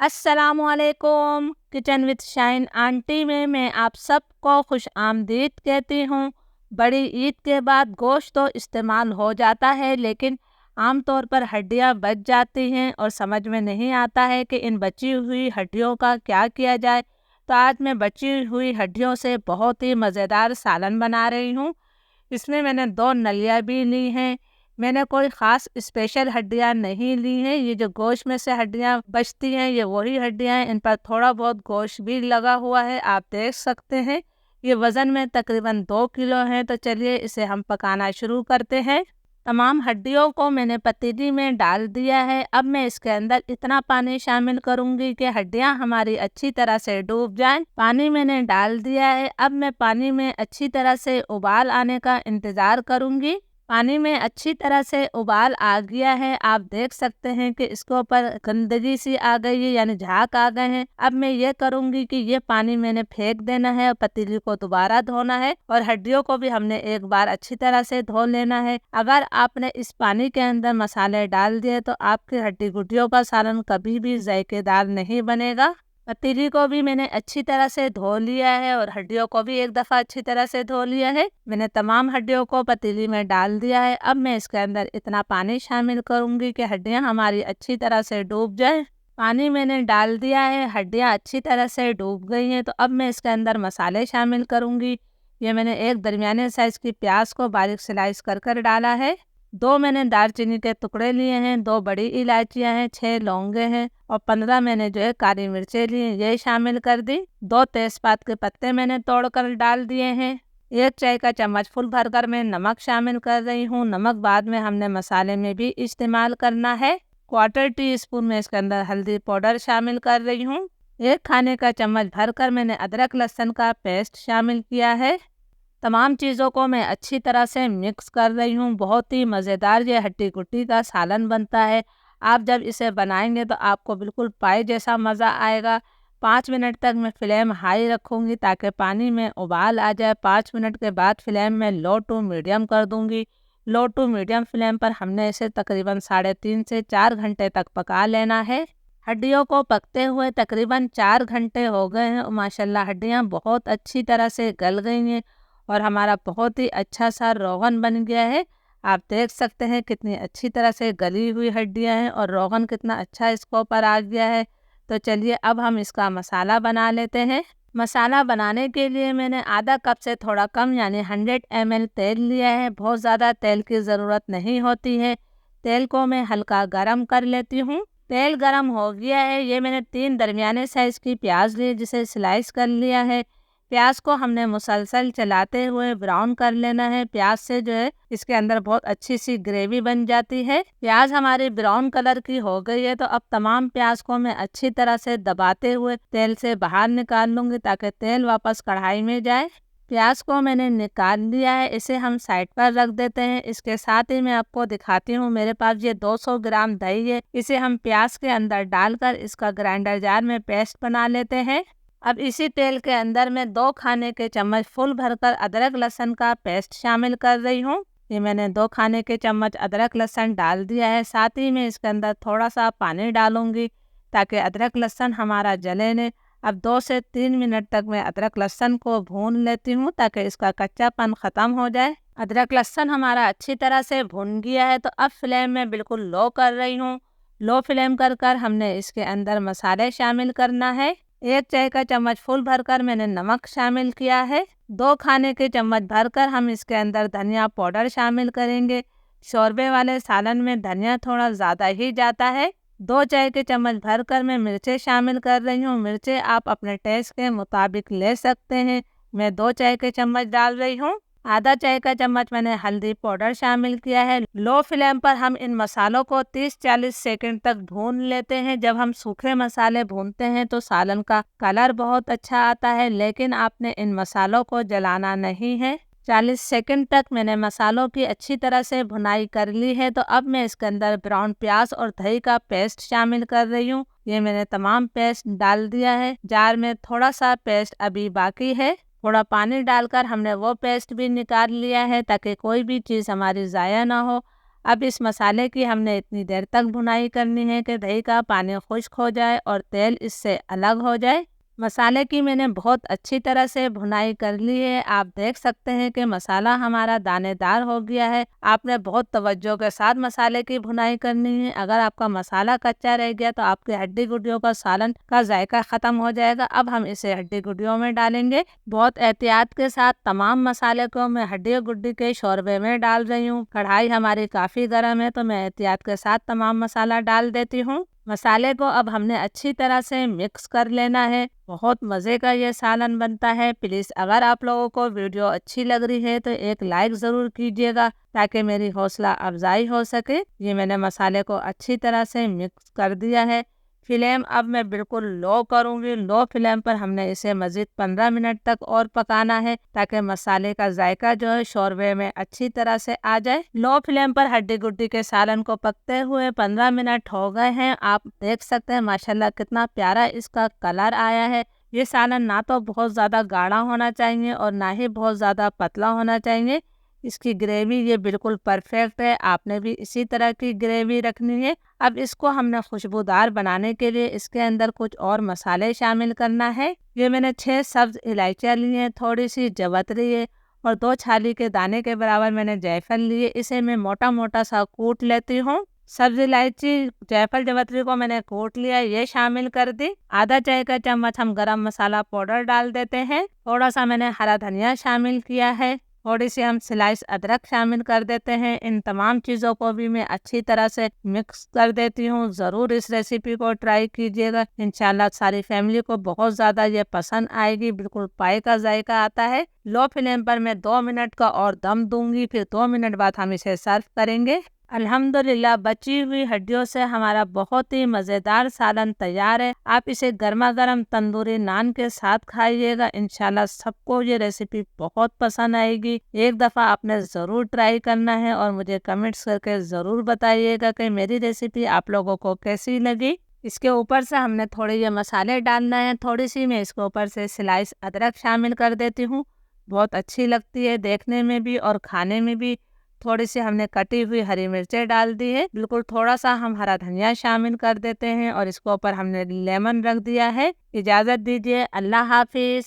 अस्सलामुअलैकुम। Kitchen with shine aunty में मैं आप सबको खुश आमदीद कहती हूँ। बड़ी ईद के बाद गोश्त तो इस्तेमाल हो जाता है, लेकिन आम तौर पर हड्डियाँ बच जाती हैं और समझ में नहीं आता है कि इन बची हुई हड्डियों का क्या किया जाए। तो आज मैं बची हुई हड्डियों से बहुत ही मज़ेदार सालन बना रही हूँ। इसमें मैंने 2 नलियाँ भी ली हैं। मैंने कोई ख़ास स्पेशल हड्डियाँ नहीं ली हैं। ये जो गोश्त में से हड्डियाँ बचती हैं, ये वही हड्डियाँ हैं। इन पर थोड़ा बहुत गोश्त भी लगा हुआ है, आप देख सकते हैं। ये वज़न में तकरीबन 2 किलो है। तो चलिए इसे हम पकाना शुरू करते हैं। तमाम हड्डियों को मैंने पतीली में डाल दिया है। अब मैं इसके अंदर इतना पानी शामिल करूंगी कि हड्डियां हमारी अच्छी तरह से डूब जाएं। पानी मैंने डाल दिया है। अब मैं पानी में अच्छी तरह से उबाल आने का इंतज़ार करूंगी। पानी में अच्छी तरह से उबाल आ गया है। आप देख सकते हैं कि इसके ऊपर गंदगी सी आ गई है, यानी झाग आ गए हैं। अब मैं ये करूंगी कि ये पानी मैंने फेंक देना है और पतीली को दोबारा धोना है और हड्डियों को भी हमने एक बार अच्छी तरह से धो लेना है। अगर आपने इस पानी के अंदर मसाले डाल दिए तो आपकी हड्डी गुड्डियों का सालन कभी भी जायकेदार नहीं बनेगा। पतीली को भी मैंने अच्छी तरह से धो लिया है और हड्डियों को भी एक दफ़ा अच्छी तरह से धो लिया है। मैंने तमाम हड्डियों को पतीली में डाल दिया है। अब मैं इसके अंदर इतना पानी शामिल करूंगी कि हड्डियां हमारी अच्छी तरह से डूब जाए। पानी मैंने डाल दिया है, हड्डियां अच्छी तरह से डूब गई हैं। तो अब मैं इसके अंदर मसाले शामिल करूंगी। ये मैंने एक दरमियाने साइज़ की प्याज को बारीक स्लाइस कर कर डाला है। 2 मैंने दालचीनी के टुकड़े लिए हैं, 2 बड़ी इलायचियां हैं, 6 लौंगे हैं और 15 मैंने जो है काली मिर्चें ली हैं, ये शामिल कर दी। 2 तेज़पात के पत्ते मैंने तोड़कर डाल दिए हैं। 1 चाय का चम्मच फुल भरकर मैं नमक शामिल कर रही हूँ। नमक बाद में हमने मसाले में भी इस्तेमाल करना है। 1/4 टीस्पून में इसके अंदर हल्दी पाउडर शामिल कर रही हूँ। 1 खाने का चम्मच भरकर मैंने अदरक लहसुन का पेस्ट शामिल किया है। तमाम चीज़ों को मैं अच्छी तरह से मिक्स कर रही हूँ। बहुत ही मज़ेदार ये हट्टी कुट्टी का सालन बनता है। आप जब इसे बनाएंगे तो आपको बिल्कुल पाए जैसा मज़ा आएगा। 5 मिनट तक मैं फ्लेम हाई रखूँगी ताकि पानी में उबाल आ जाए। 5 मिनट के बाद फ्लेम में लो टू मीडियम कर दूँगी। लो टू मीडियम फ्लेम पर हमने इसे तकरीबन 3.5 से 4 घंटे तक पका लेना है। हड्डियों को पकते हुए तकरीबन 4 घंटे हो गए हैं और माशाल्लाह हड्डियाँ बहुत अच्छी तरह से गल गई हैं और हमारा बहुत ही अच्छा सा रोगन बन गया है। आप देख सकते हैं कितनी अच्छी तरह से गली हुई हड्डियां हैं और रोगन कितना अच्छा इसके ऊपर आ गया है। तो चलिए अब हम इसका मसाला बना लेते हैं। मसाला बनाने के लिए मैंने आधा कप से थोड़ा कम यानी 100 ml तेल लिया है। बहुत ज़्यादा तेल की ज़रूरत नहीं होती है। तेल को मैं हल्का गरम कर लेती हूँ। तेल गरम हो गया है। ये मैंने 3 दरमियाने साइज़ की प्याज ली जिसे स्लाइस कर लिया है। प्याज को हमने मुसलसल चलाते हुए ब्राउन कर लेना है। प्याज से जो है इसके अंदर बहुत अच्छी सी ग्रेवी बन जाती है। प्याज हमारी ब्राउन कलर की हो गई है। तो अब तमाम प्याज को मैं अच्छी तरह से दबाते हुए तेल से बाहर निकाल लूँगी ताकि तेल वापस कढ़ाई में जाए। प्याज को मैंने निकाल लिया है, इसे हम साइड पर रख देते हैं। इसके साथ ही मैं आपको दिखाती हूँ, मेरे पास ये 200 ग्राम दही है। इसे हम प्याज के अंदर डालकर इसका ग्राइंडर जार में पेस्ट बना लेते हैं। अब इसी तेल के अंदर मैं 2 खाने के चम्मच फुल भरकर अदरक लहसुन का पेस्ट शामिल कर रही हूँ। ये मैंने 2 खाने के चम्मच अदरक लहसुन डाल दिया है। साथ ही मैं इसके अंदर थोड़ा सा पानी डालूंगी ताकि अदरक लहसुन हमारा जले नहीं। अब 2 से 3 मिनट तक मैं अदरक लहसुन को भून लेती हूँ ताकि इसका कच्चापन ख़त्म हो जाए। अदरक लहसुन हमारा अच्छी तरह से भुन गया है। तो अब फ्लेम में बिल्कुल लो कर रही हूँ। लो फ्लेम कर हमने इसके अंदर मसाले शामिल करना है। 1 चाय का चम्मच फुल भरकर मैंने नमक शामिल किया है। 2 खाने के चम्मच भरकर हम इसके अंदर धनिया पाउडर शामिल करेंगे। शोरबे वाले सालन में धनिया थोड़ा ज़्यादा ही जाता है। 2 चाय के चम्मच भरकर मैं मिर्चें शामिल कर रही हूँ। मिर्चें आप अपने टेस्ट के मुताबिक ले सकते हैं। मैं 2 चाय के चम्मच डाल रही हूँ। आधा चाय का चम्मच मैंने हल्दी पाउडर शामिल किया है। लो फ्लेम पर हम इन मसालों को 30-40 सेकंड तक भून लेते हैं। जब हम सूखे मसाले भूनते हैं तो सालन का कलर बहुत अच्छा आता है, लेकिन आपने इन मसालों को जलाना नहीं है। 40 सेकंड तक मैंने मसालों की अच्छी तरह से भुनाई कर ली है। तो अब मैं इसके अंदर ब्राउन प्याज और दही का पेस्ट शामिल कर रही हूँ। ये मैंने तमाम पेस्ट डाल दिया है। जार में थोड़ा सा पेस्ट अभी बाकी है। थोड़ा पानी डालकर हमने वो पेस्ट भी निकाल लिया है ताकि कोई भी चीज़ हमारी ज़ाया ना हो। अब इस मसाले की हमने इतनी देर तक भुनाई करनी है कि दही का पानी खुश्क हो जाए और तेल इससे अलग हो जाए। मसाले की मैंने बहुत अच्छी तरह से भुनाई कर ली है। आप देख सकते हैं कि मसाला हमारा दानेदार हो गया है। आपने बहुत तवज्जो के साथ मसाले की भुनाई करनी है। अगर आपका मसाला कच्चा रह गया तो आपके हड्डी गुड्डियों का सालन का जायका ख़त्म हो जाएगा। अब हम इसे हड्डी गुड्डियों में डालेंगे। बहुत एहतियात के साथ तमाम मसाले को मैं हड्डी गुड्डी के शोरबे में डाल रही हूँ। कढ़ाई हमारी काफ़ी गर्म है तो मैं एहतियात के साथ तमाम मसाला डाल देती हूँ। मसाले को अब हमने अच्छी तरह से मिक्स कर लेना है। बहुत मज़े का ये सालन बनता है। प्लीज़ अगर आप लोगों को वीडियो अच्छी लग रही है तो एक लाइक ज़रूर कीजिएगा ताकि मेरी हौसला अफजाई हो सके। ये मैंने मसाले को अच्छी तरह से मिक्स कर दिया है। फ्लेम अब मैं बिल्कुल लो करूँगी। लो फ्लेम पर हमने इसे मज़ीद 15 मिनट तक और पकाना है ताकि मसाले का जायका जो है शोरबे में अच्छी तरह से आ जाए। लो फ्लेम पर हड्डी गुड्डी के सालन को पकते हुए 15 मिनट हो गए हैं। आप देख सकते हैं माशाल्लाह कितना प्यारा इसका कलर आया है। ये सालन ना तो बहुत ज़्यादा गाढ़ा होना चाहिए और ना ही बहुत ज़्यादा पतला होना चाहिए। इसकी ग्रेवी ये बिल्कुल परफेक्ट है। आपने भी इसी तरह की ग्रेवी रखनी है। अब इसको हमने खुशबूदार बनाने के लिए इसके अंदर कुछ और मसाले शामिल करना है। ये मैंने 6 सब्ज इलायचियाँ ली हैं, थोड़ी सी जवतरी है और 2 छाली के दाने के बराबर मैंने जायफल लिए। इसे मैं मोटा मोटा सा कूट लेती हूँ। सब्ज इलायची, जायफल, जवतरी को मैंने कूट लिया, ये शामिल कर दी। आधा चाय का चम्मच हम गरम मसाला पाउडर डाल देते हैं। थोड़ा सा मैंने हरा धनिया शामिल किया है। थोड़ी सी हम स्लाइस अदरक शामिल कर देते हैं। इन तमाम चीज़ों को भी मैं अच्छी तरह से मिक्स कर देती हूँ। ज़रूर इस रेसिपी को ट्राई कीजिएगा। इंशाल्लाह सारी फैमिली को बहुत ज़्यादा ये पसंद आएगी। बिल्कुल पाए का जायका आता है। लो फ्लेम पर मैं 2 मिनट का और दम दूंगी, फिर 2 मिनट बाद हम इसे सर्व करेंगे। अल्हम्दुलिल्लाह बची हुई हड्डियों से हमारा बहुत ही मज़ेदार सालन तैयार है। आप इसे गर्मा गर्म तंदूरी नान के साथ खाइएगा। इंशाल्लाह सबको ये रेसिपी बहुत पसंद आएगी। एक दफ़ा आपने ज़रूर ट्राई करना है और मुझे कमेंट्स करके ज़रूर बताइएगा कि मेरी रेसिपी आप लोगों को कैसी लगी। इसके ऊपर से हमने थोड़े ये मसाले डालना है। थोड़ी सी मैं इसके ऊपर से स्लाइस अदरक शामिल कर देती हूँ। बहुत अच्छी लगती है देखने में भी और खाने में भी। थोड़ी सी हमने कटी हुई हरी मिर्चें डाल दी है। बिल्कुल थोड़ा सा हम हरा धनिया शामिल कर देते हैं और इसके ऊपर हमने लेमन रख दिया है। इजाज़त दीजिए। अल्लाह हाफिज़।